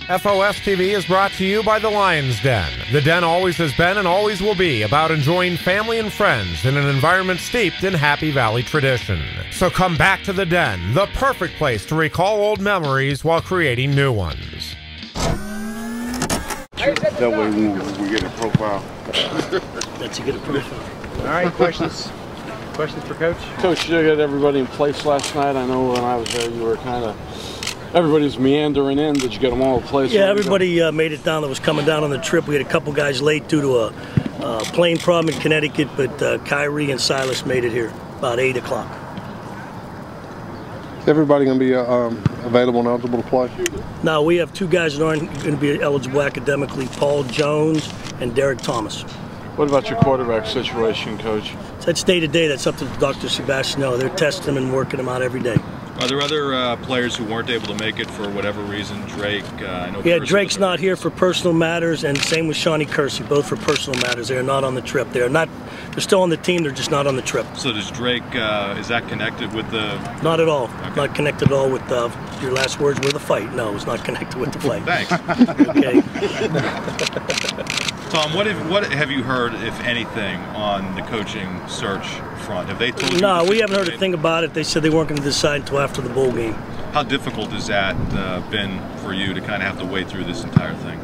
FOS TV is brought to you by the Lion's Den. The Den always has been and always will be about enjoying family and friends in an environment steeped in Happy Valley tradition. So come back to the Den, the perfect place to recall old memories while creating new ones. That way we get a profile. That's a good profile. All right, questions? Questions for Coach? Coach, you got everybody in place last night. I know when I was there, you were kind of, everybody was meandering in. Did you get them all in place? Yeah, everybody made it down that was coming down on the trip. We had a couple guys late due to a plane problem in Connecticut, but Kyrie and Silas made it here about 8 o'clock. Is everybody going to be available and eligible to play? No, we have 2 guys that aren't going to be eligible academically, Paul Jones and Derek Thomas. What about your quarterback situation, Coach? That's day to day. That's up to Dr. Sebastiano. They're testing them and working them out every day. Are there other players who weren't able to make it for whatever reason? Drake, I know. Yeah, Drake's not here for personal matters, and same with Shawnee Kersey, both for personal matters. They are not on the trip. They're still on the team. They're just not on the trip. So does Drake? Is that connected with the? Not at all. Okay. Not connected at all with your last words were the fight. No, it's not connected with the fight. Thanks. Okay. Tom, what have you heard, if anything, on the coaching search front? Have they told you? No, we haven't heard a thing about it. They said they weren't going to decide until after the bowl game. How difficult has that been for you to kind of have to wade through this entire thing?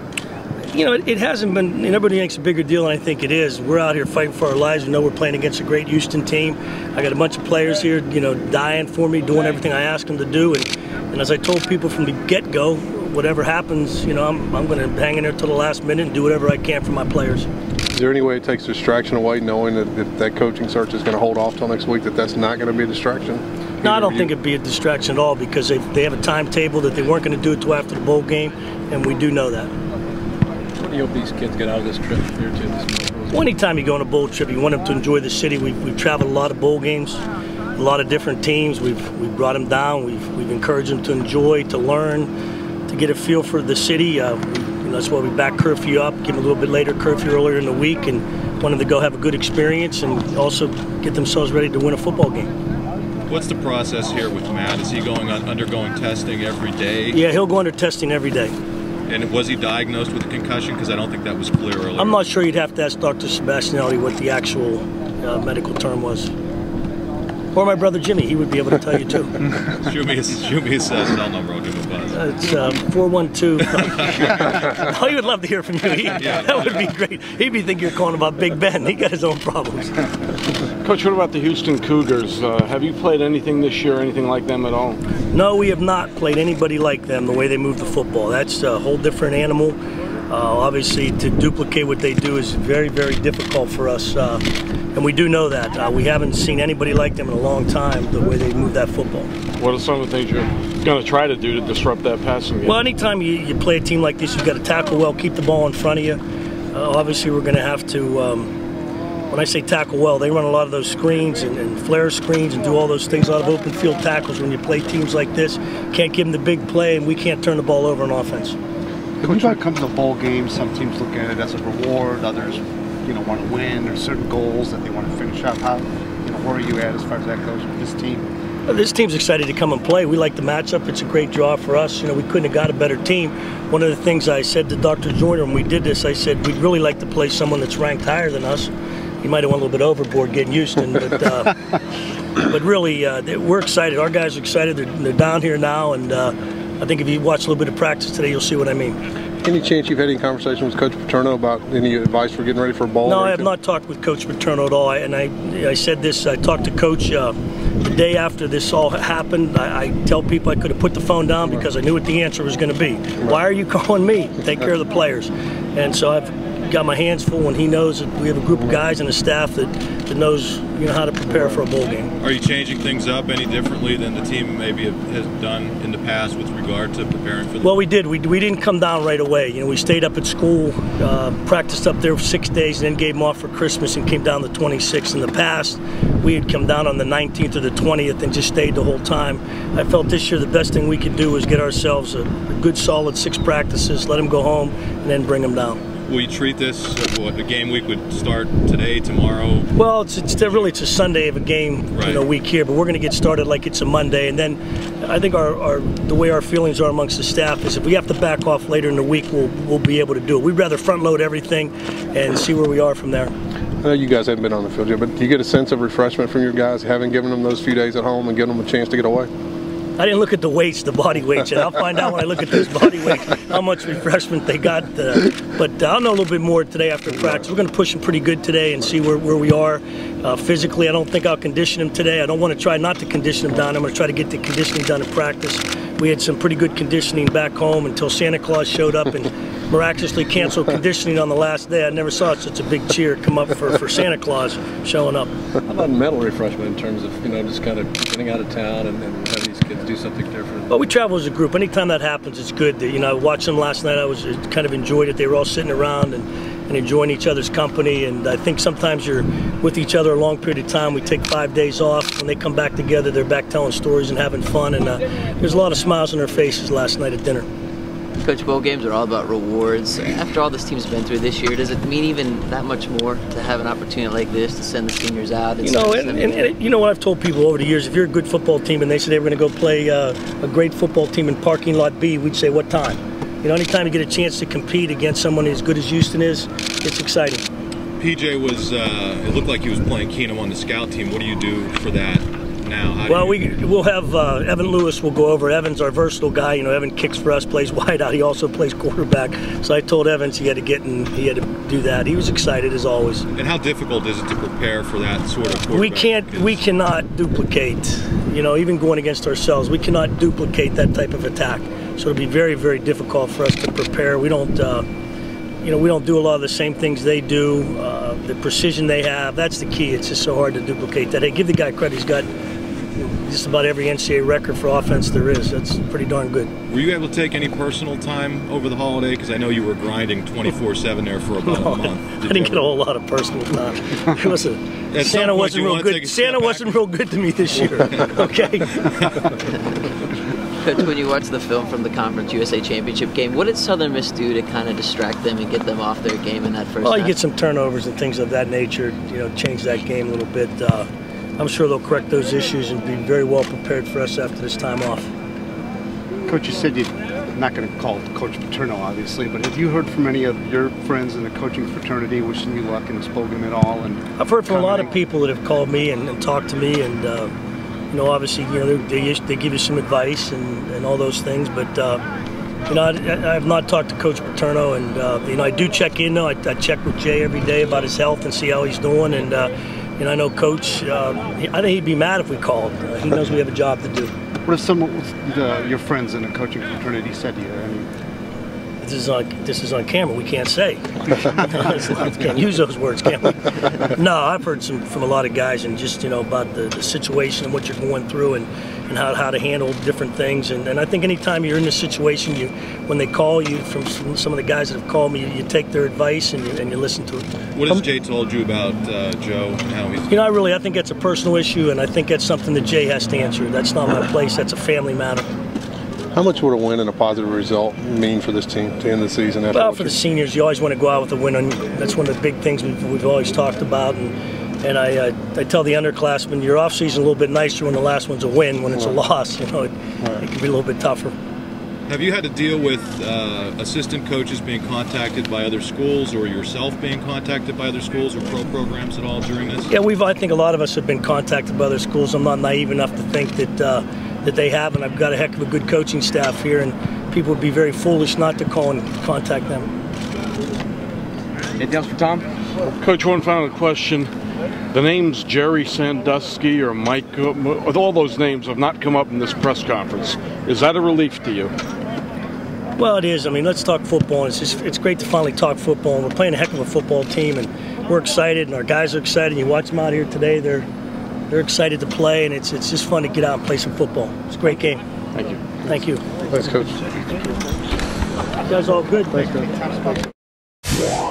You know, it hasn't been. Everybody makes a bigger deal than I think it is. We're out here fighting for our lives. We know we're playing against a great Houston team. I got a bunch of players here, dying for me, doing everything I ask them to do. And as I told people from the get-go, whatever happens, I'm going to hang in there till the last minute and do whatever I can for my players. Is there any way it takes distraction away, knowing that coaching search is going to hold off till next week, that's not going to be a distraction? No, I don't think it'd be a distraction at all, because they have a timetable that they weren't going to do it till after the bowl game, and we do know that. What do you hope these kids get out of this trip here too? Well, anytime you go on a bowl trip, you want them to enjoy the city. We've traveled a lot of bowl games, a lot of different teams. We've brought them down. We've encouraged them to enjoy, to learn, to get a feel for the city. That's why we back curfew up, give them a little bit later curfew earlier in the week, and want them to go have a good experience and also get themselves ready to win a football game. What's the process here with Matt? Is he undergoing testing every day? Yeah, he'll go under testing every day. And was he diagnosed with a concussion? Because I don't think that was clear earlier. I'm not sure. You'd have to ask Dr. Sebastianelli what the actual medical term was. Or my brother Jimmy, he would be able to tell you too. Shoot me his cell number, I'll give him a buzz. It's 412. Oh, he would love to hear from you. That would be great. He'd be thinking you're calling about Big Ben. He got his own problems. Coach, what about the Houston Cougars? Have you played anything this year, anything like them at all? No, we have not played anybody like them, the way they move the football. That's a whole different animal. Obviously, to duplicate what they do is very, very difficult for us. And we do know that. We haven't seen anybody like them in a long time, the way they move that football. What are some of the things you're going to try to do to disrupt that passing game? Well, anytime you play a team like this, you've got to tackle well, keep the ball in front of you. Obviously, we're going to have to, when I say tackle well, they run a lot of those screens and flare screens and do all those things, a lot of open field tackles. When you play teams like this, can't give them the big play, and we can't turn the ball over on offense. Coach, when it comes to the bowl game, some teams look at it as a reward, others want to win. There's certain goals that they want to finish up. How, where are you at as far as that goes with this team? Well, this team's excited to come and play. We like the matchup. It's a great draw for us. We couldn't have got a better team. One of the things I said to Dr. Joyner when we did this, I said we'd really like to play someone that's ranked higher than us. He might have went a little bit overboard getting Houston, but really, we're excited. Our guys are excited. They're down here now, and I think if you watch a little bit of practice today, you'll see what I mean. Any chance you've had any conversation with Coach Paterno about any advice for getting ready for a bowl? No, I have not talked with Coach Paterno at all. I said this. I talked to Coach the day after this all happened. I tell people I could have put the phone down because I knew what the answer was going to be. Why are you calling me? Take care of the players. And so I've got my hands full, and he knows that we have a group of guys and a staff that knows how to prepare for a bowl game. Are you changing things up any differently than the team maybe has done in the past with regard to preparing for the Well, we did. We didn't come down right away. We stayed up at school, practiced up there for 6 days, and then gave them off for Christmas and came down the 26th. In the past, we had come down on the 19th or the 20th and just stayed the whole time. I felt this year the best thing we could do was get ourselves a good solid 6 practices, let them go home, and then bring them down. Will you treat this, the game week would start today, tomorrow? Well, it's a Sunday of a game week here, but we're going to get started like it's a Monday. And then I think the way our feelings are amongst the staff is if we have to back off later in the week, we'll be able to do it. We'd rather front load everything and see where we are from there. I know you guys haven't been on the field yet, but do you get a sense of refreshment from your guys, having given them those few days at home and given them a chance to get away? I didn't look at the weights, the body weights, and I'll find out when I look at those body weights how much refreshment they got. But I'll know a little bit more today after practice. We're going to push them pretty good today and see where we are physically. I don't think I'll condition them today. I don't want to try not to condition them down. I'm going to try to get the conditioning done in practice. We had some pretty good conditioning back home until Santa Claus showed up and miraculously canceled conditioning on the last day. I never saw such a big cheer come up for Santa Claus showing up. How about mental refreshment in terms of, just kind of getting out of town and having these kids do something different? Well, we travel as a group. Anytime that happens, it's good. I watched them last night. I kind of enjoyed it. They were all sitting around and enjoying each other's company. And I think sometimes you're with each other a long period of time. We take 5 days off. When they come back together, they're back telling stories and having fun. And there's a lot of smiles on their faces last night at dinner. Coach, bowl games are all about rewards. After all this team's been through this year, does it mean even that much more to have an opportunity like this to send the seniors out? And you know what I've told people over the years, if you're a good football team and they say they were going to go play a great football team in parking lot B, we'd say, what time? Anytime you get a chance to compete against someone as good as Houston is, it's exciting. PJ it looked like he was playing Keenum on the scout team. What do you do for that now? We'll have Evan Lewis will go over. Evan's our versatile guy. Evan kicks for us, plays wide out. He also plays quarterback. So I told Evans he had to do that. He was excited as always. And how difficult is it to prepare for that sort of quarterback? We cannot duplicate, even going against ourselves, we cannot duplicate that type of attack. So it'll be very, very difficult for us to prepare. We don't we don't do a lot of the same things they do. The precision they have, that's the key. It's just so hard to duplicate that. Hey, give the guy credit. He's got just about every NCAA record for offense there is. That's pretty darn good. Were you able to take any personal time over the holiday? Because I know you were grinding 24/7 there for about a month. I didn't get a whole lot of personal time. Santa wasn't real good. Santa wasn't real good to me this year. Okay. Coach, when you watch the film from the Conference USA Championship game, what did Southern Miss do to kind of distract them and get them off their game in that first half? You get some turnovers and things of that nature, change that game a little bit. I'm sure they'll correct those issues and be very well prepared for us after this time off. Coach, you said you're not going to call Coach Paterno, obviously, but have you heard from any of your friends in the coaching fraternity wishing you luck in this bowl game at all? And I've heard from a lot of people that have called me and talked to me, and obviously, they give you some advice and all those things, but I have not talked to Coach Paterno, and I do check in though. I check with Jay every day about his health and see how he's doing, and I know Coach. I think he'd be mad if we called. He knows we have a job to do. What if some of your friends in the coaching fraternity said to you? This is on camera. We can't say. Can't use those words, can we? No, I've heard from a lot of guys, and just about the situation and what you're going through, and how to handle different things. And I think anytime you're in this situation, when they call you, from some of the guys that have called me, you take their advice and you listen to it. What has Jay told you about Joe and how he's? I think that's a personal issue, and I think that's something that Jay has to answer. That's not my place. That's a family matter. How much would a win and a positive result mean for this team to end the season? Well, for the seniors, you always want to go out with a win. That's one of the big things we've always talked about. And I tell the underclassmen, your off season a little bit nicer when the last one's a win. When it's a loss, it can be a little bit tougher. Have you had to deal with assistant coaches being contacted by other schools, or yourself being contacted by other schools or pro programs at all during this? Yeah, I think a lot of us have been contacted by other schools. I'm not naive enough to think that they have, and I've got a heck of a good coaching staff here, and people would be very foolish not to call and contact them. Anything else for Tom? Coach, one final question. The names Jerry Sandusky or Mike, all those names have not come up in this press conference. Is that a relief to you? Well, it is. Let's talk football. It's great to finally talk football, and we're playing a heck of a football team, and we're excited, and our guys are excited. You watch them out here today; they're excited to play, and it's just fun to get out and play some football. It's a great game. Thank you. Thank you. Thanks, Coach. You guys all good? Thanks, Coach.